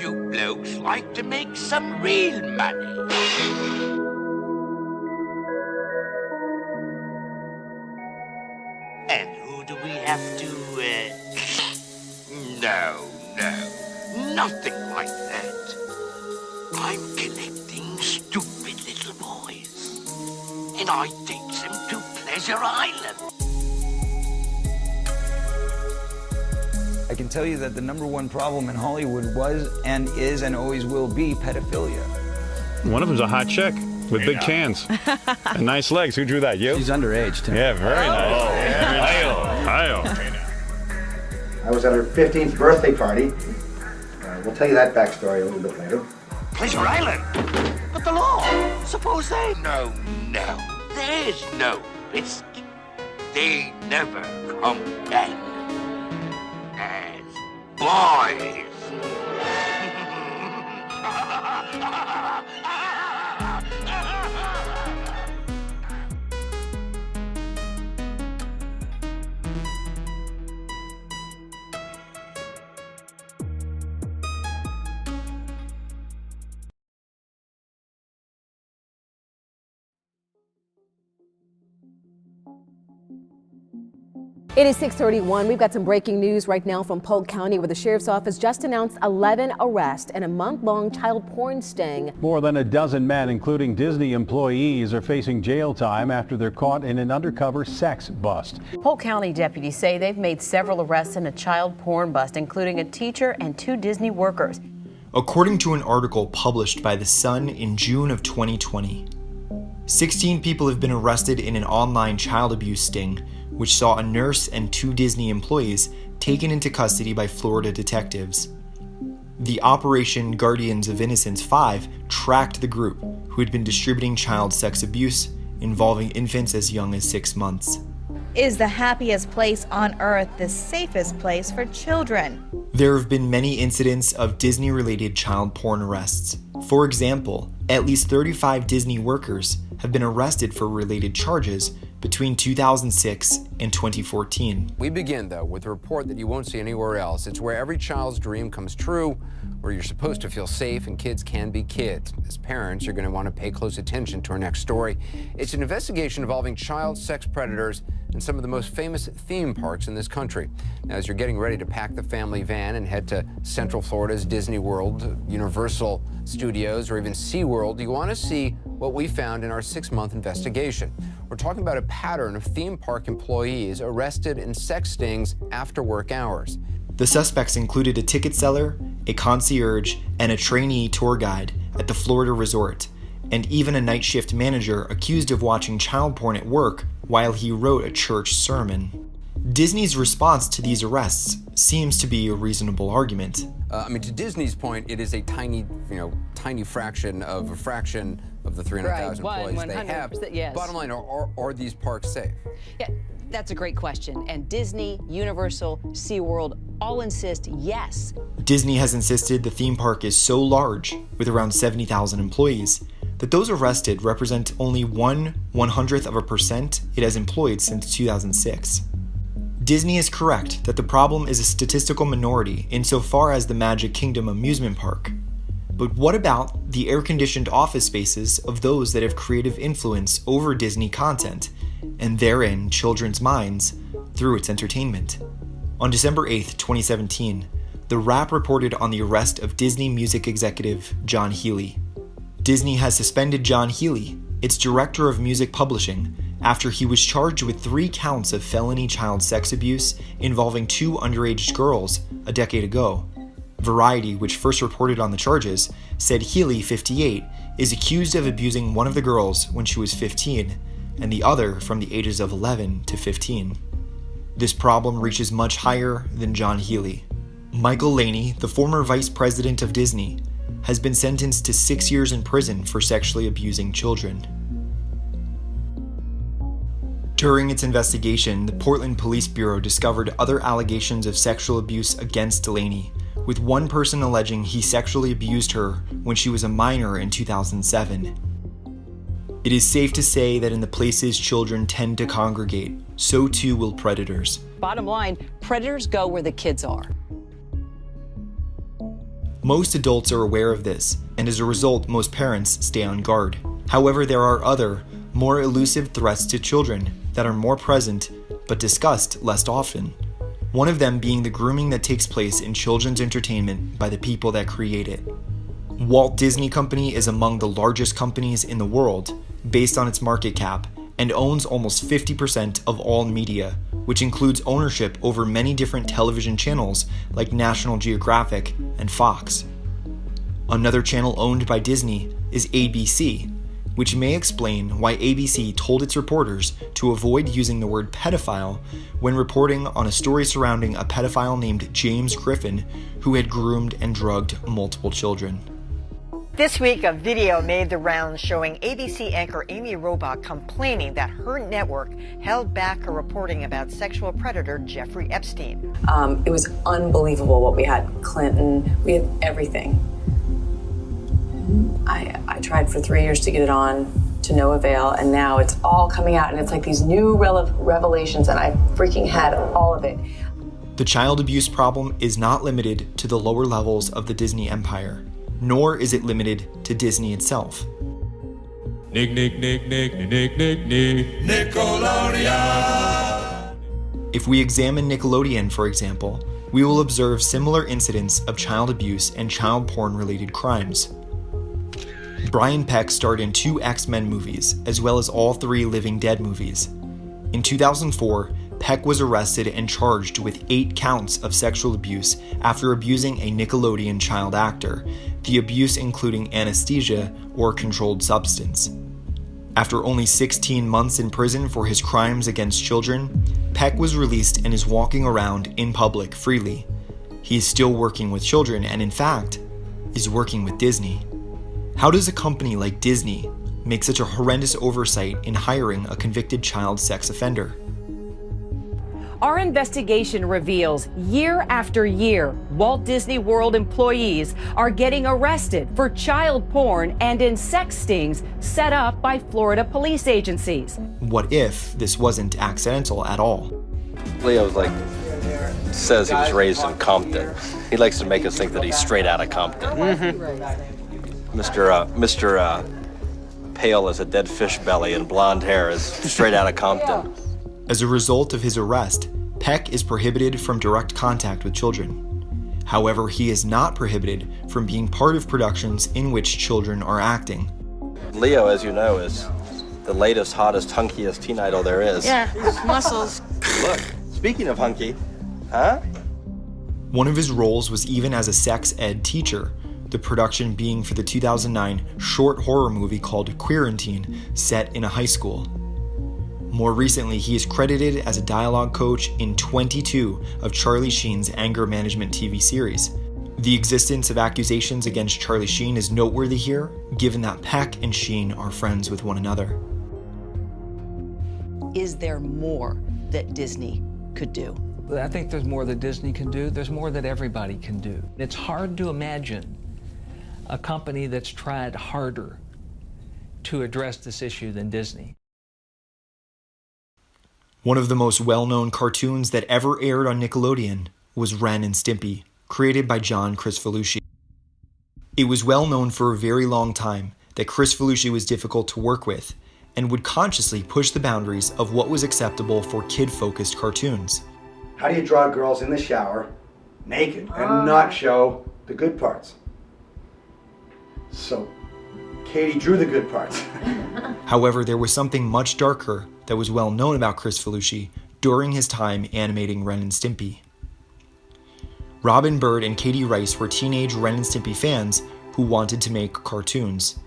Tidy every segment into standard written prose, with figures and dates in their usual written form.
you blokes like to make some real money. And who do we have to, No, nothing like that. I'm collecting stupid little boys. And I take them to Pleasure Island. I can tell you that the #1 problem in Hollywood was and is and always will be pedophilia. One of them's a hot chick with big cans and nice legs. Who drew that? You? She's underage, too. Yeah, very nice. I was at her 15th birthday party. We'll tell you that backstory a little bit later. Pleasure Island? But the law, suppose they... No, there's no risk. They never come back as boys. It is 6:31. We've got some breaking news right now from Polk County, where the sheriff's office just announced 11 arrests and a month-long child porn sting. More than a dozen men, including Disney employees, are facing jail time after they're caught in an undercover sex bust. Polk County deputies say they've made several arrests in a child porn bust, including a teacher and 2 Disney workers. According to an article published by The Sun in June of 2020, 16 people have been arrested in an online child abuse sting, which saw a nurse and 2 Disney employees taken into custody by Florida detectives. The Operation Guardians of Innocence 5 tracked the group, who had been distributing child sex abuse involving infants as young as 6 months. Is the happiest place on earth the safest place for children? There have been many incidents of Disney-related child porn arrests. For example, at least 35 Disney workers have been arrested for related charges between 2006 and 2014. We begin, though, with a report that you won't see anywhere else. It's where every child's dream comes true, where you're supposed to feel safe and kids can be kids. As parents, you're going to want to pay close attention to our next story. It's an investigation involving child sex predators in some of the most famous theme parks in this country. Now, as you're getting ready to pack the family van and head to Central Florida's Disney World, Universal Studios, or even SeaWorld, you want to see what we found in our 6-month investigation. We're talking about a pattern of theme park employees arrested in sex stings after work hours. The suspects included a ticket seller, a concierge, and a trainee tour guide at the Florida resort, and even a night shift manager accused of watching child porn at work while he wrote a church sermon. Disney's response to these arrests seems to be a reasonable argument. To Disney's point, it is a tiny fraction of the 300,000 employees they have. Yes. Bottom line, are these parks safe? Yeah, that's a great question. And Disney, Universal, SeaWorld all insist yes. Disney has insisted the theme park is so large, with around 70,000 employees, that those arrested represent only 1/100% it has employed since 2006. Disney is correct that the problem is a statistical minority insofar as the Magic Kingdom amusement park. But what about the air-conditioned office spaces of those that have creative influence over Disney content, and therein children's minds, through its entertainment? On December 8, 2017, The Wrap reported on the arrest of Disney music executive John Healy. Disney has suspended John Healy, its director of music publishing, after he was charged with 3 counts of felony child sex abuse involving 2 underage girls a decade ago. Variety, which first reported on the charges, said Healy, 58, is accused of abusing one of the girls when she was 15, and the other from the ages of 11 to 15. This problem reaches much higher than John Healy. Michael Laney, the former vice president of Disney, has been sentenced to 6 years in prison for sexually abusing children. During its investigation, the Portland Police Bureau discovered other allegations of sexual abuse against Delaney, with one person alleging he sexually abused her when she was a minor in 2007. It is safe to say that in the places children tend to congregate, so too will predators. Bottom line, predators go where the kids are. Most adults are aware of this, and as a result, most parents stay on guard. However, there are other, more elusive threats to children that are more present but discussed less often. One of them being the grooming that takes place in children's entertainment by the people that create it. Walt Disney Company is among the largest companies in the world based on its market cap and owns almost 50% of all media, which includes ownership over many different television channels like National Geographic and Fox. Another channel owned by Disney is ABC, which may explain why ABC told its reporters to avoid using the word pedophile when reporting on a story surrounding a pedophile named James Griffin who had groomed and drugged multiple children. This week, a video made the rounds showing ABC anchor Amy Robach complaining that her network held back her reporting about sexual predator Jeffrey Epstein. It was unbelievable what we had. Clinton, we had everything. I tried for 3 years to get it on, to no avail, and now it's all coming out, and it's like these new revelations, and I freaking had all of it. The child abuse problem is not limited to the lower levels of the Disney empire, nor is it limited to Disney itself. Nickelodeon. If we examine Nickelodeon, for example, we will observe similar incidents of child abuse and child porn-related crimes. Brian Peck starred in 2 X-Men movies, as well as all 3 Living Dead movies. In 2004, Peck was arrested and charged with 8 counts of sexual abuse after abusing a Nickelodeon child actor, the abuse including anesthesia or controlled substance. After only 16 months in prison for his crimes against children, Peck was released and is walking around in public freely. He is still working with children and, in fact, is working with Disney. How does a company like Disney make such a horrendous oversight in hiring a convicted child sex offender? Our investigation reveals year after year, Walt Disney World employees are getting arrested for child porn and in sex stings set up by Florida police agencies. What if this wasn't accidental at all? Leo says he was raised in Compton. He likes to make us think that he's straight out of Compton. Mr. Pale as a dead fish belly and blonde hair is straight out of Compton. As a result of his arrest, Peck is prohibited from direct contact with children. However, he is not prohibited from being part of productions in which children are acting. Leo, as you know, is the latest, hottest, hunkiest teen idol there is. Yeah, muscles. Look, speaking of hunky, huh? One of his roles was even as a sex ed teacher, the production being for the 2009 short horror movie called Quarantine, set in a high school. More recently, he is credited as a dialogue coach in 22 of Charlie Sheen's anger management TV series. The existence of accusations against Charlie Sheen is noteworthy here, given that Peck and Sheen are friends with one another. Is there more that Disney could do? I think there's more that Disney can do. There's more that everybody can do. It's hard to imagine a company that's tried harder to address this issue than Disney. One of the most well-known cartoons that ever aired on Nickelodeon was Ren and Stimpy, created by John Kricfalusi. It was well known for a very long time that Kricfalusi was difficult to work with and would consciously push the boundaries of what was acceptable for kid-focused cartoons. How do you draw girls in the shower, naked, and not show the good parts? So, Katie drew the good parts. However, there was something much darker that was well known about Kricfalusi during his time animating Ren and Stimpy. Robin Bird and Katie Rice were teenage Ren and Stimpy fans who wanted to make cartoons.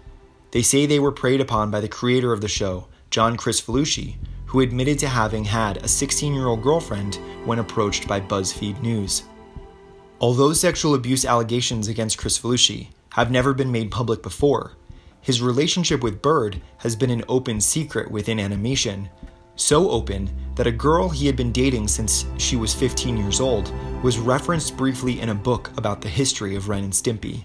They say they were preyed upon by the creator of the show, John Kricfalusi, who admitted to having had a 16-year-old girlfriend when approached by BuzzFeed News. Although sexual abuse allegations against Kricfalusi have never been made public before, his relationship with Bird has been an open secret within animation, so open that a girl he had been dating since she was 15 years old was referenced briefly in a book about the history of Ren and Stimpy.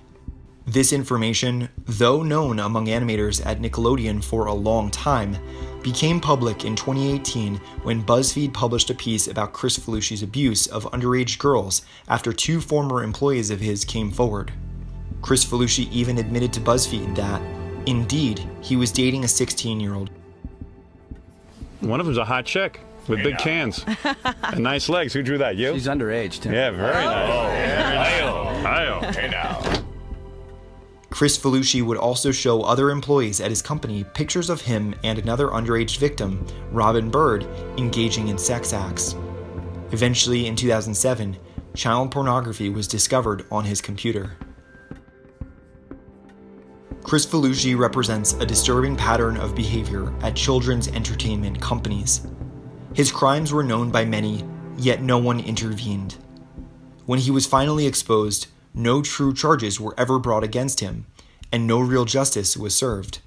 This information, though known among animators at Nickelodeon for a long time, became public in 2018 when BuzzFeed published a piece about Kricfalusi's abuse of underage girls after 2 former employees of his came forward. Chris Felucci even admitted to BuzzFeed that, indeed, he was dating a 16-year-old. One of them's a hot chick with big cans and nice legs. Who drew that? You? She's underage, too. Yeah, very nice. Hey now. Chris Felucci would also show other employees at his company pictures of him and another underage victim, Robin Bird, engaging in sex acts. Eventually, in 2007, child pornography was discovered on his computer. Chris Felucci represents a disturbing pattern of behavior at children's entertainment companies. His crimes were known by many, yet no one intervened. When he was finally exposed, no true charges were ever brought against him, and no real justice was served.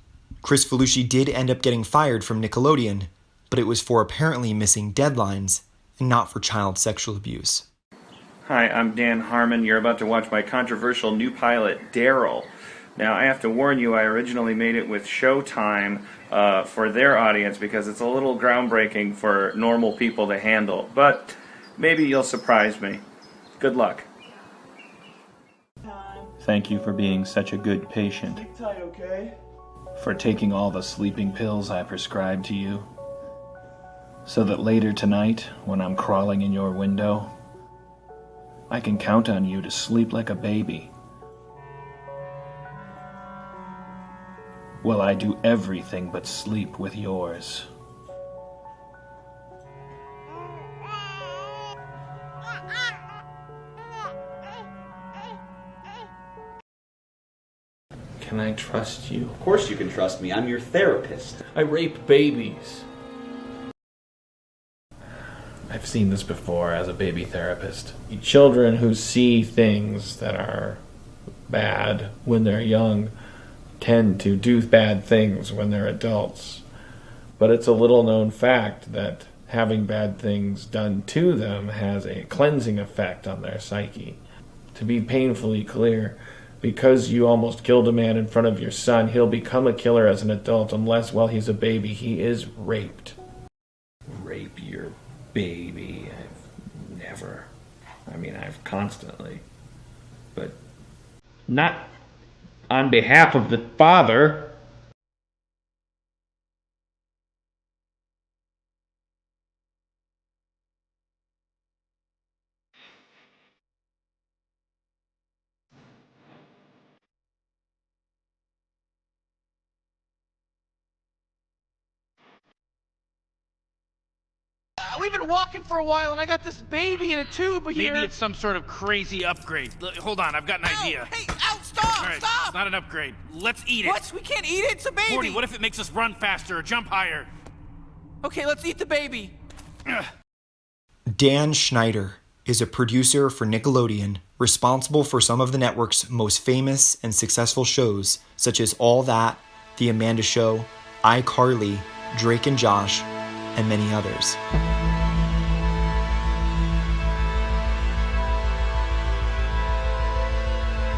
Chris Felucci did end up getting fired from Nickelodeon, but it was for apparently missing deadlines, and not for child sexual abuse. Hi, I'm Dan Harmon. You're about to watch my controversial new pilot, Daryl. Now, I have to warn you, I originally made it with Showtime for their audience because it's a little groundbreaking for normal people to handle, but maybe you'll surprise me. Good luck. Thank you for being such a good patient. For taking all the sleeping pills I prescribed to you. So that later tonight, when I'm crawling in your window, I can count on you to sleep like a baby. Well, I do everything but sleep with yours. Can I trust you? Of course you can trust me. I'm your therapist. I rape babies. I've seen this before as a baby therapist. Children who see things that are bad when they're young tend to do bad things when they're adults. But it's a little known fact that having bad things done to them has a cleansing effect on their psyche. To be painfully clear, because you almost killed a man in front of your son, he'll become a killer as an adult unless, while he's a baby, he is raped. Rape your baby? I've never. I mean, I've constantly. But not on behalf of the father. We've been walking for a while, and I got this baby in a tube here. Maybe it's some sort of crazy upgrade. Hold on, I've got an idea. Hey, ow, stop, All right, stop! It's not an upgrade. Let's eat it. What? We can't eat it, it's a baby! Morty, what if it makes us run faster or jump higher? Okay, let's eat the baby. Dan Schneider is a producer for Nickelodeon, responsible for some of the network's most famous and successful shows, such as All That, The Amanda Show, iCarly, Drake and Josh, and many others.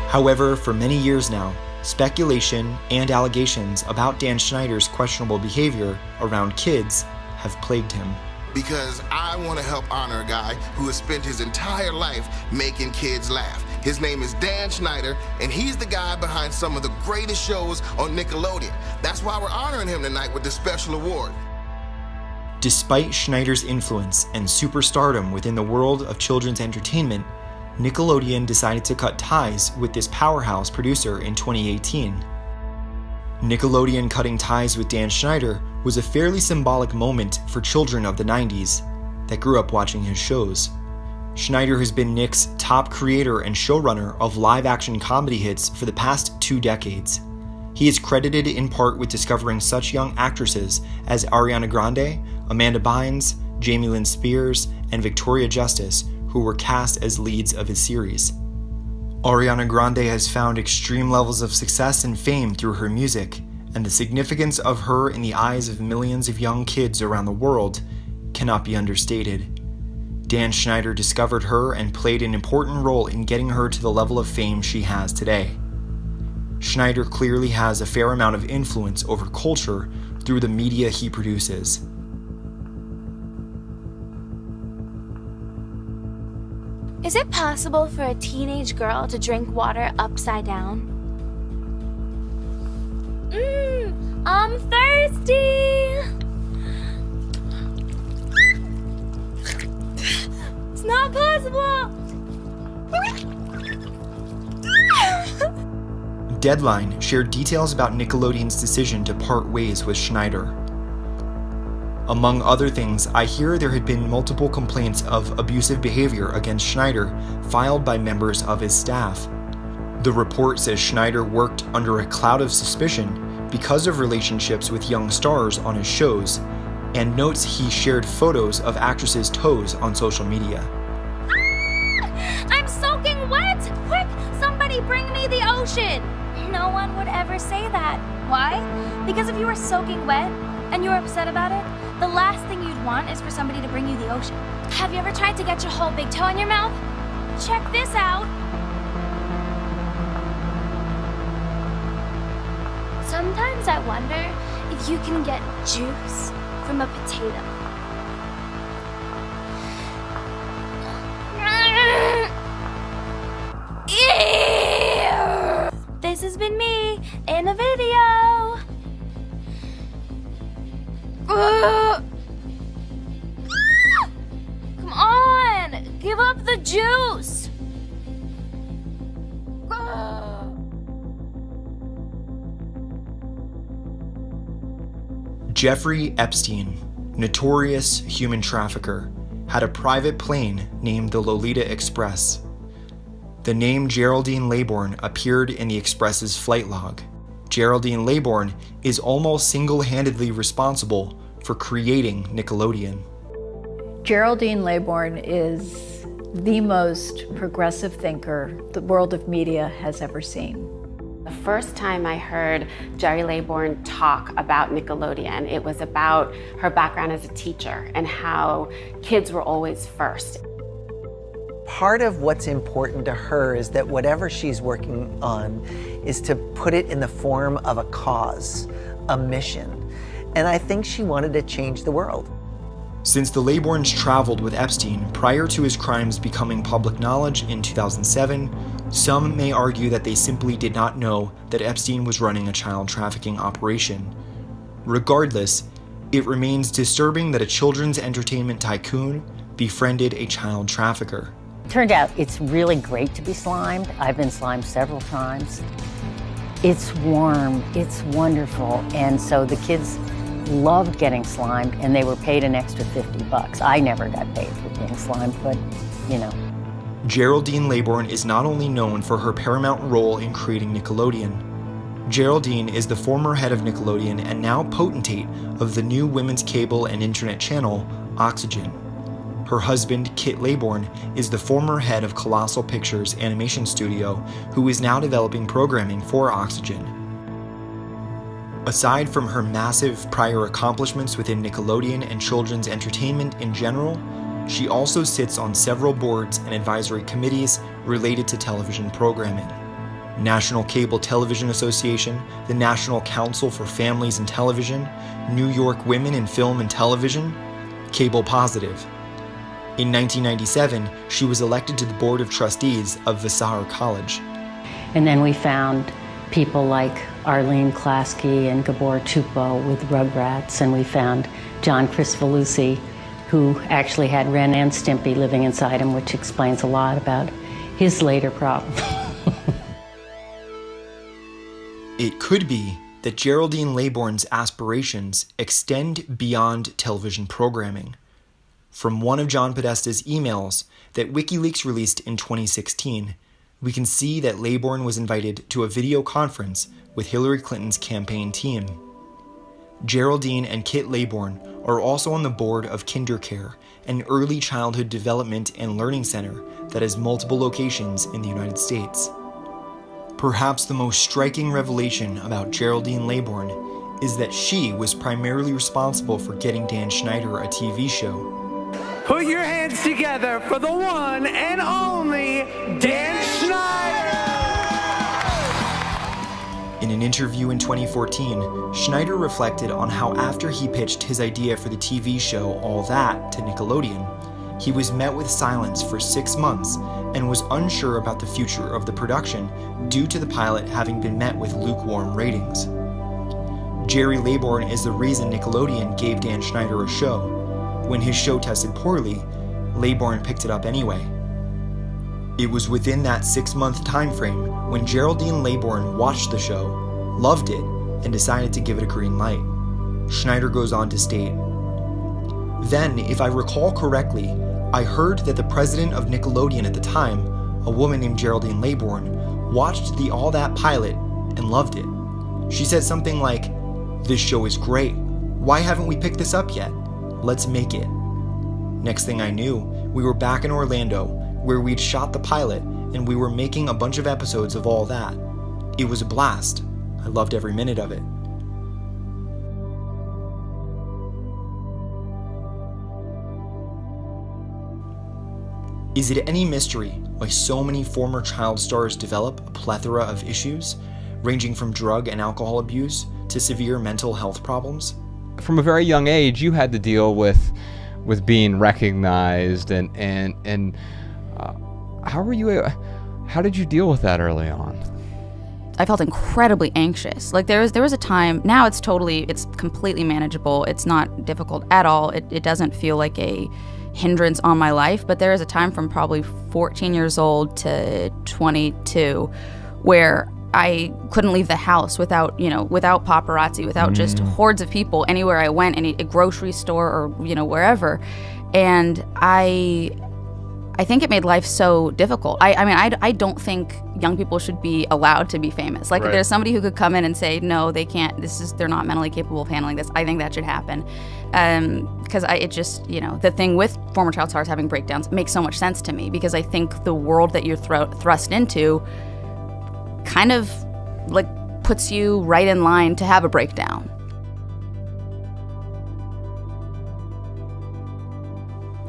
However, for many years now, speculation and allegations about Dan Schneider's questionable behavior around kids have plagued him. Because I want to help honor a guy who has spent his entire life making kids laugh. His name is Dan Schneider, and he's the guy behind some of the greatest shows on Nickelodeon. That's why we're honoring him tonight with this special award. Despite Schneider's influence and superstardom within the world of children's entertainment, Nickelodeon decided to cut ties with this powerhouse producer in 2018. Nickelodeon cutting ties with Dan Schneider was a fairly symbolic moment for children of the 90s that grew up watching his shows. Schneider has been Nick's top creator and showrunner of live-action comedy hits for the past 2 decades. He is credited in part with discovering such young actresses as Ariana Grande, Amanda Bynes, Jamie Lynn Spears, and Victoria Justice, who were cast as leads of his series. Ariana Grande has found extreme levels of success and fame through her music, and the significance of her in the eyes of millions of young kids around the world cannot be understated. Dan Schneider discovered her and played an important role in getting her to the level of fame she has today. Schneider clearly has a fair amount of influence over culture through the media he produces. Is it possible for a teenage girl to drink water upside down? I'm thirsty! It's not possible! Deadline shared details about Nickelodeon's decision to part ways with Schneider. Among other things, I hear there had been multiple complaints of abusive behavior against Schneider filed by members of his staff. The report says Schneider worked under a cloud of suspicion because of relationships with young stars on his shows, and notes he shared photos of actresses' toes on social media. I'm soaking wet! Quick, somebody bring me the ocean! No one would ever say that. Why? Because if you were soaking wet and you were upset about it, the last thing you'd want is for somebody to bring you the ocean. Have you ever tried to get your whole big toe in your mouth? Check this out. Sometimes I wonder if you can get juice from a potato. This has been me in a video. Come on, give up the juice. Jeffrey Epstein, notorious human trafficker, had a private plane named the Lolita Express. The name Geraldine Laybourne appeared in the Express's flight log. Geraldine Laybourne is almost single-handedly responsible for creating Nickelodeon. Geraldine Laybourne is the most progressive thinker the world of media has ever seen. The first time I heard Jerry Laybourne talk about Nickelodeon, it was about her background as a teacher and how kids were always first. Part of what's important to her is that whatever she's working on is to put it in the form of a cause, a mission. And I think she wanted to change the world. Since the Laybournes traveled with Epstein prior to his crimes becoming public knowledge in 2007, some may argue that they simply did not know that Epstein was running a child trafficking operation. Regardless, it remains disturbing that a children's entertainment tycoon befriended a child trafficker. Turned out it's really great to be slimed. I've been slimed several times. It's warm, it's wonderful, and so the kids loved getting slimed, and they were paid an extra $50. I never got paid for being slimed, but you know. Geraldine Laybourne is not only known for her paramount role in creating Nickelodeon. Geraldine is the former head of Nickelodeon and now potentate of the new women's cable and internet channel, Oxygen. Her husband, Kit Laybourne, is the former head of Colossal Pictures Animation Studio, who is now developing programming for Oxygen. Aside from her massive prior accomplishments within Nickelodeon and children's entertainment in general, she also sits on several boards and advisory committees related to television programming. National Cable Television Association, the National Council for Families and Television, New York Women in Film and Television, Cable Positive. In 1997, she was elected to the Board of Trustees of Vassar College. And then we found people like Arlene Klasky and Gabor Chupo with Rugrats, and we found John Kricfalusi, who actually had Ren and Stimpy living inside him, which explains a lot about his later problem. It could be that Geraldine Laybourne's aspirations extend beyond television programming. From one of John Podesta's emails that WikiLeaks released in 2016, we can see that Laybourne was invited to a video conference with Hillary Clinton's campaign team. Geraldine and Kit Laybourne are also on the board of KinderCare, an early childhood development and learning center that has multiple locations in the United States. Perhaps the most striking revelation about Geraldine Laybourne is that she was primarily responsible for getting Dan Schneider a TV show. Put your hands together for the one and only Dan Schneider! In an interview in 2014, Schneider reflected on how after he pitched his idea for the TV show All That to Nickelodeon, he was met with silence for 6 months and was unsure about the future of the production due to the pilot having been met with lukewarm ratings. Jerry Laybourne is the reason Nickelodeon gave Dan Schneider a show. When his show tested poorly, Laybourne picked it up anyway. It was within that 6-month time frame when Geraldine Laybourne watched the show, loved it, and decided to give it a green light. Schneider goes on to state, "Then, if I recall correctly, I heard that the president of Nickelodeon at the time, a woman named Geraldine Laybourne, watched the All That pilot and loved it. She said something like, 'This show is great. Why haven't we picked this up yet? Let's make it.' Next thing I knew, we were back in Orlando, where we'd shot the pilot, and we were making a bunch of episodes of All That. It was a blast. I loved every minute of it." Is it any mystery why so many former child stars develop a plethora of issues, ranging from drug and alcohol abuse to severe mental health problems? From a very young age, you had to deal with being recognized, and how did you deal with that early on? I felt incredibly anxious. Like there was a time, now it's completely manageable. It's not difficult at all. It doesn't feel like a hindrance on my life, but there is a time from probably 14 years old to 22 where I couldn't leave the house without paparazzi, without just hordes of people anywhere I went, a grocery store or, wherever. And I think it made life so difficult. I don't think young people should be allowed to be famous. Like, if there's somebody who could come in and say, no, they can't, they're not mentally capable of handling this, I think that should happen. Because the thing with former child stars having breakdowns makes so much sense to me, because I think the world that you're thrust into kind of like puts you right in line to have a breakdown.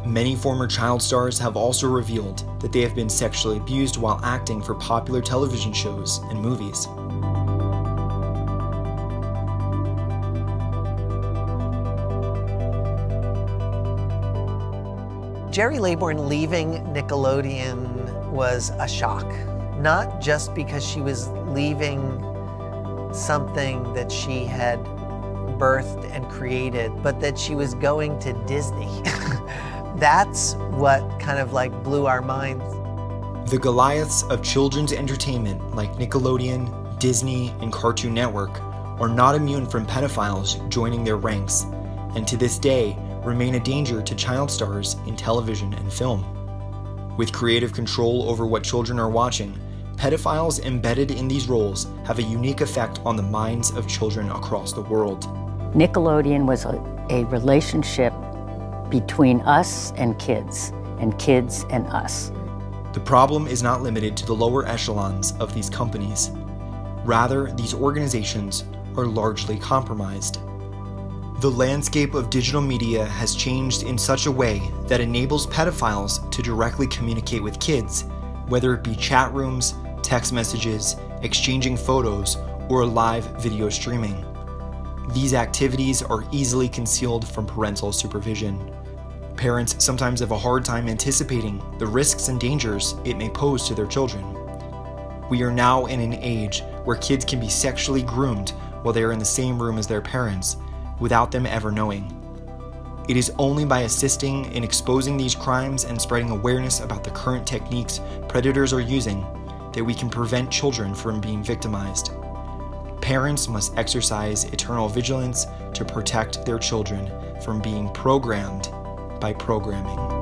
Many former child stars have also revealed that they have been sexually abused while acting for popular television shows and movies. Jerry Laybourne leaving Nickelodeon was a shock. Not just because she was leaving something that she had birthed and created, but that she was going to Disney. That's what kind of like blew our minds. The Goliaths of children's entertainment like Nickelodeon, Disney, and Cartoon Network are not immune from pedophiles joining their ranks, and to this day remain a danger to child stars in television and film. With creative control over what children are watching, pedophiles embedded in these roles have a unique effect on the minds of children across the world. Nickelodeon was a relationship between us and kids and us. The problem is not limited to the lower echelons of these companies. Rather, these organizations are largely compromised. The landscape of digital media has changed in such a way that enables pedophiles to directly communicate with kids, whether it be chat rooms, text messages, exchanging photos, or live video streaming. These activities are easily concealed from parental supervision. Parents sometimes have a hard time anticipating the risks and dangers it may pose to their children. We are now in an age where kids can be sexually groomed while they are in the same room as their parents, without them ever knowing. It is only by assisting in exposing these crimes and spreading awareness about the current techniques predators are using that we can prevent children from being victimized. Parents must exercise eternal vigilance to protect their children from being programmed by programming.